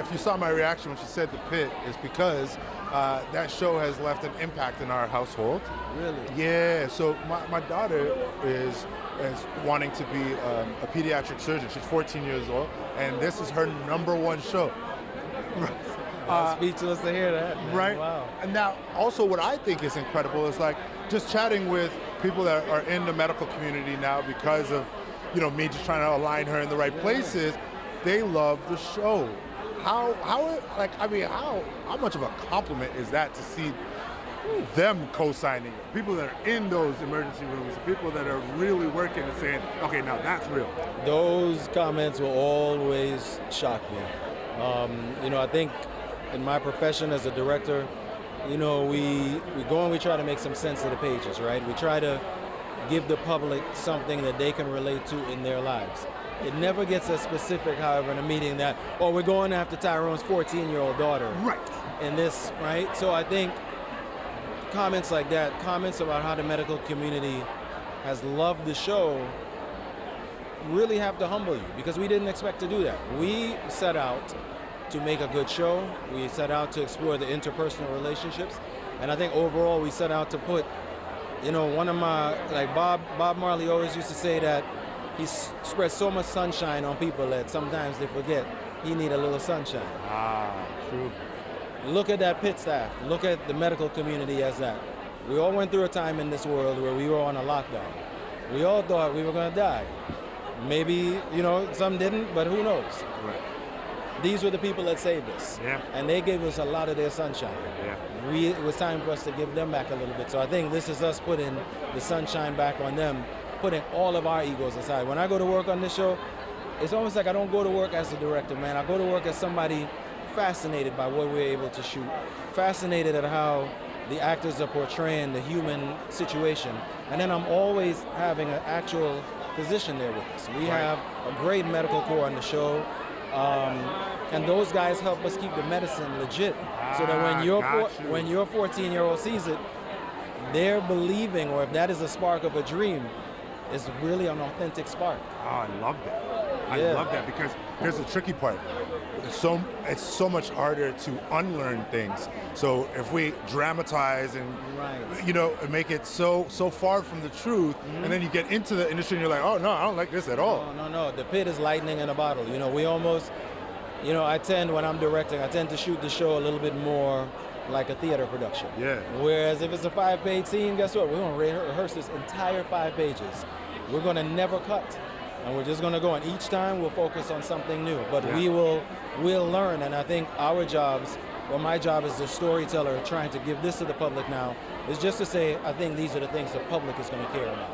if you saw my reaction when she said the Pitt, it's because that show has left an impact in our household. Really? Yeah. So my daughter is wanting to be a pediatric surgeon. She's 14 years old, and this is her #1 show. Speechless to hear that, man. Right. Wow. And now, also, what I think is incredible is like just chatting with people that are in the medical community now because of, me just trying to align her in the right places. They love the show. How much of a compliment is that to see them co-signing it? People that are in those emergency rooms, people that are really working and saying, okay, now that's real. Those comments will always shock me. I think in my profession as a director, we go and we try to make some sense of the pages, right? We try to give the public something that they can relate to in their lives. It never gets as specific, however, in a meeting that, we're going after Tyrone's 14-year-old daughter. Right. In this, right? So I think comments like that, comments about how the medical community has loved the show, really have to humble you, because we didn't expect to do that. We set out to make a good show. We set out to explore the interpersonal relationships. And I think overall we set out to put, one of my, like Bob Marley always used to say that he spreads so much sunshine on people that sometimes they forget he need a little sunshine. True. Look at that Pitt staff. Look at the medical community as that. We all went through a time in this world where we were on a lockdown. We all thought we were going to die. Maybe, some didn't, but who knows? Right. These were the people that saved us. Yeah. And they gave us a lot of their sunshine. Yeah. It was time for us to give them back a little bit. So I think this is us putting the sunshine back on them, putting all of our egos aside. When I go to work on this show, it's almost like I don't go to work as a director, man. I go to work as somebody fascinated by what we're able to shoot, fascinated at how the actors are portraying the human situation. And then I'm always having an actual physician there with us. We have a great medical corps on the show. And those guys help us keep the medicine legit, so that when your 14-year-old sees it, they're believing, or if that is a spark of a dream, it's really an authentic spark. Oh, I love that. I love that, because here's the tricky part. It's so much harder to unlearn things. So if we dramatize and make it so far from the truth, and then you get into the industry and you're like, oh no, I don't like this at all. No. The Pitt is lightning in a bottle. We almost, when I'm directing, I tend to shoot the show a little bit more like a theater production. Yeah. Whereas if it's a 5-page scene, guess what? We're going to rehearse this entire 5 pages. We're going to never cut. And we're just going to go, and each time we'll focus on something new. But we'll learn, and I think our jobs, or my job as a storyteller trying to give this to the public now, is just to say, I think these are the things the public is going to care about,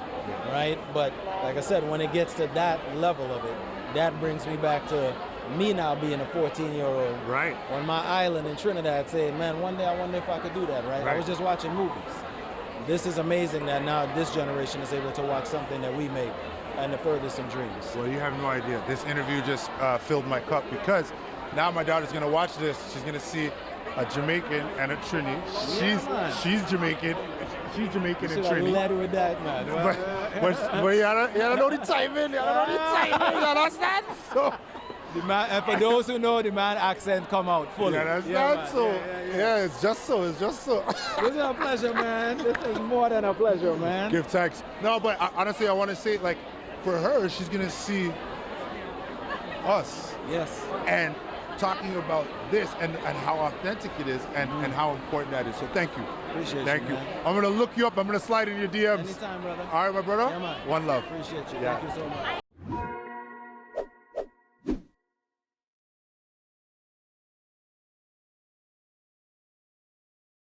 right? But like I said, when it gets to that level of it, that brings me back to me now being a 14-year-old on my island in Trinidad saying, man, one day I wonder if I could do that, right? I was just watching movies. This is amazing that now this generation is able to watch something that we make and to further some dreams. Well, you have no idea. This interview just filled my cup, because now my daughter's going to watch this. She's going to see a Jamaican and a Trini. She's Jamaican. She's Jamaican and Trini. Let her with that, man. But you gotta know the timing. You understand? So, and for those who know, the man accent come out fully. You understand? It's just so. It's just so. This is a pleasure, man. This is more than a pleasure, man. Give thanks. No, but honestly, I want to say, like, for her, she's gonna see us. Yes. And talking about this and how authentic it is and how important that is. So thank you. Appreciate thank you. Man. I'm gonna look you up. I'm gonna slide in your DMs. Anytime, brother. All right, my brother. Yeah, man. One love. Appreciate you. Yeah. Thank you so much.